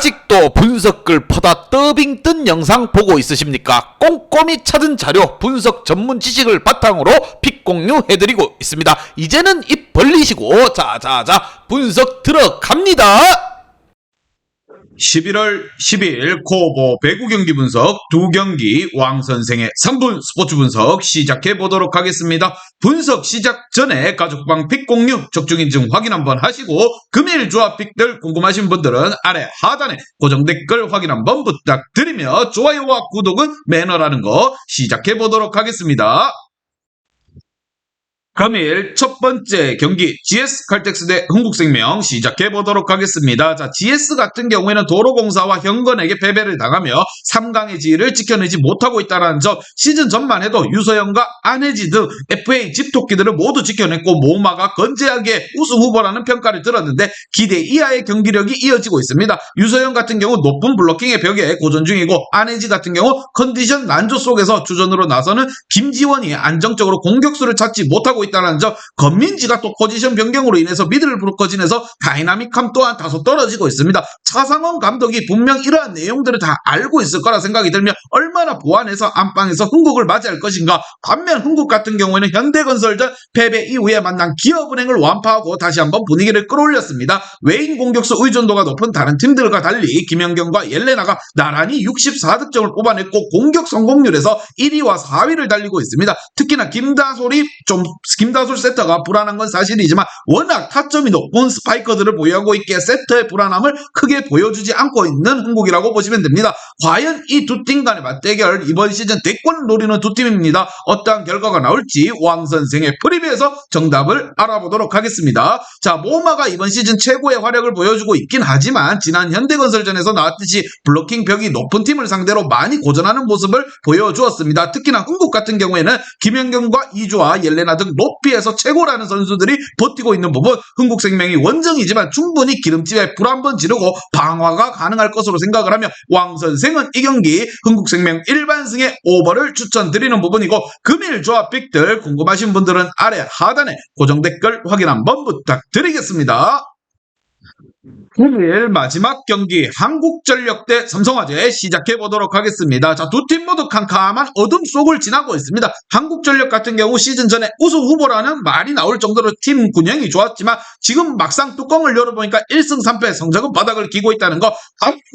아직도 분석글 퍼다 더빙 뜬 영상 보고 있으십니까? 꼼꼼히 찾은 자료, 분석 전문 지식을 바탕으로 픽 공유해드리고 있습니다. 이제는 입 벌리시고 자자자 분석 들어갑니다. 11월 10일 코보 배구 경기 분석 2경기 왕선생의 3분 스포츠 분석 시작해 보도록 하겠습니다. 분석 시작 전에 가족방 픽 공유 적중인증 확인 한번 하시고 금일 조합 픽들 궁금하신 분들은 아래 하단에 고정 댓글 확인 한번 부탁드리며 좋아요와 구독은 매너라는 거 시작해 보도록 하겠습니다. 금일 첫 번째 경기 GS 칼텍스 대 흥국생명 시작해 보도록 하겠습니다. 자, GS 같은 경우에는 도로공사와 현건에게 패배를 당하며 3강의 지위를 지켜내지 못하고 있다는 점, 시즌 전만 해도 유서영과 안혜지 등 FA 집토끼들을 모두 지켜냈고 모마가 건재하게 우승 후보라는 평가를 들었는데 기대 이하의 경기력이 이어지고 있습니다. 유서영 같은 경우 높은 블로킹의 벽에 고전 중이고 안혜지 같은 경우 컨디션 난조 속에서 주전으로 나서는 김지원이 안정적으로 공격수를 찾지 못하고 있다는 점, 건민지가 또 포지션 변경으로 인해서 미들 브로커진에서 다이나믹함 또한 다소 떨어지고 있습니다. 차상원 감독이 분명 이러한 내용들을 다 알고 있을 거라 생각이 들며 얼마나 보완해서 안방에서 흥국을 맞이할 것인가. 반면 흥국 같은 경우에는 현대건설전 패배 이후에 만난 기업은행을 완파하고 다시 한번 분위기를 끌어올렸습니다. 외인 공격수 의존도가 높은 다른 팀들과 달리 김연경과 옐레나가 나란히 64득점을 뽑아냈고 공격 성공률에서 1위와 4위를 달리고 있습니다. 특히나 김다솔 세터가 불안한 건 사실이지만 워낙 타점이 높은 스파이커들을 보유하고 있기에 세터의 불안함을 크게 보여주지 않고 있는 흥국이라고 보시면 됩니다. 과연 이 두 팀 간의 맞대결, 이번 시즌 대권을 노리는 두 팀입니다. 어떠한 결과가 나올지 왕선생의 프리뷰에서 정답을 알아보도록 하겠습니다. 자, 모마가 이번 시즌 최고의 활약을 보여주고 있긴 하지만 지난 현대건설전에서 나왔듯이 블로킹 벽이 높은 팀을 상대로 많이 고전하는 모습을 보여주었습니다. 특히나 흥국 같은 경우에는 김연경과 이주와 옐레나 등 높이에서 최고라는 선수들이 버티고 있는 부분, 흥국생명이 원정이지만 충분히 기름집에 불 한번 지르고 방어가 가능할 것으로 생각을 하며 왕선생은 이 경기 흥국생명 일반승의 오버를 추천드리는 부분이고, 금일 조합 픽들 궁금하신 분들은 아래 하단에 고정 댓글 확인 한번 부탁드리겠습니다. 금일 마지막 경기 한국전력 대 삼성화재 시작해 보도록 하겠습니다. 자, 두 팀 모두 캄캄한 어둠 속을 지나고 있습니다. 한국전력 같은 경우 시즌 전에 우승 후보라는 말이 나올 정도로 팀 군형이 좋았지만 지금 막상 뚜껑을 열어보니까 1승 3패 성적은 바닥을 기고 있다는 거.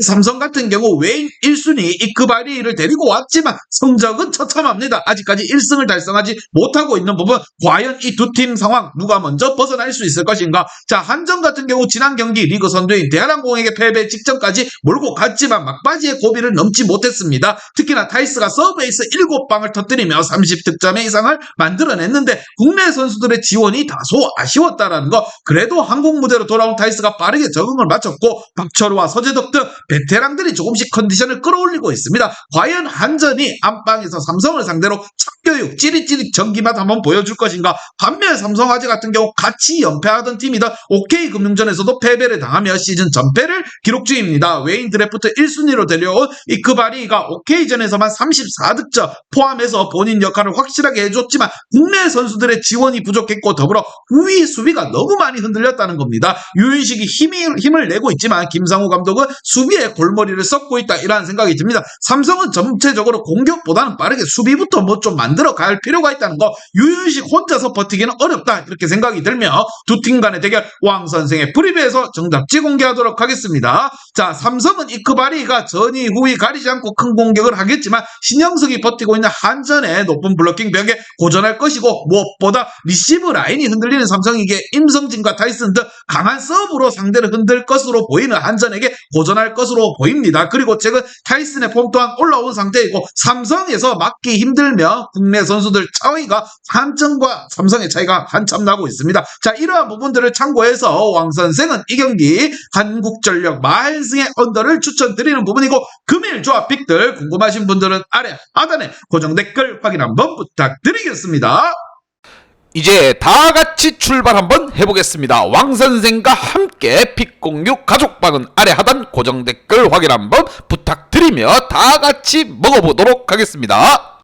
삼성 같은 경우 외인 1순위 이크바리를 데리고 왔지만 성적은 처참합니다. 아직까지 1승을 달성하지 못하고 있는 부분, 과연 이 두 팀 상황 누가 먼저 벗어날 수 있을 것인가. 자, 한정 같은 경우 지난 경기 리그 선두인 대한항공에게 패배 직전까지 몰고 갔지만 막바지에 고비를 넘지 못했습니다. 특히나 타이스가 서브에이스 7방을 터뜨리며 30득점 이상을 만들어냈는데 국내 선수들의 지원이 다소 아쉬웠다라는 거. 그래도 한국 무대로 돌아온 타이스가 빠르게 적응을 마쳤고 박철우와 서재덕 등 베테랑들이 조금씩 컨디션을 끌어올리고 있습니다. 과연 한전이 안방에서 삼성을 상대로 첫 찌릿찌릿 전기맛 한번 보여줄 것인가. 반면 삼성화재 같은 경우 같이 연패하던 팀이던 OK금융전에서도 패배를 당하며 시즌 전패를 기록 중입니다. 외인 드래프트 1순위로 데려온 이크바리가 OK전에서만 34득점 포함해서 본인 역할을 확실하게 해줬지만 국내 선수들의 지원이 부족했고 더불어 후위 수비가 너무 많이 흔들렸다는 겁니다. 유윤식이 힘을 내고 있지만 김상우 감독은 수비에 골머리를 썩고 있다, 이러한 생각이 듭니다. 삼성은 전체적으로 공격보다는 빠르게 수비부터 뭐 좀 만들어 갈 필요가 있다는 거. 유윤식 혼자서 버티기는 어렵다, 이렇게 생각이 들며 두 팀 간의 대결 왕선생의 프리뷰에서 정답지 공개하도록 하겠습니다. 자, 삼성은 이크바리가 전위 후위 가리지 않고 큰 공격을 하겠지만 신영석이 버티고 있는 한전의 높은 블로킹 벽에 고전할 것이고, 무엇보다 리시브 라인이 흔들리는 삼성에게 임성진과 타이슨 등 강한 서브로 상대를 흔들 것으로 보이는 한전에게 고전할 것으로 보입니다. 그리고 최근 타이슨의 폼 또한 올라온 상태이고 삼성에서 막기 힘들며 국내 선수들 차이가 한전과 삼성의 차이가 한참 나고 있습니다. 자, 이러한 부분들을 참고해서 왕선생은 이 경기 한국전력 마일승의 언더를 추천드리는 부분이고, 금일 조합 픽들 궁금하신 분들은 아래 하단에 고정 댓글 확인 한번 부탁드리겠습니다. 이제 다 같이 출발 한번 해보겠습니다. 왕선생과 함께 픽 공유 가족방은 아래 하단 고정 댓글 확인 한번 부탁드리며 다 같이 먹어보도록 하겠습니다.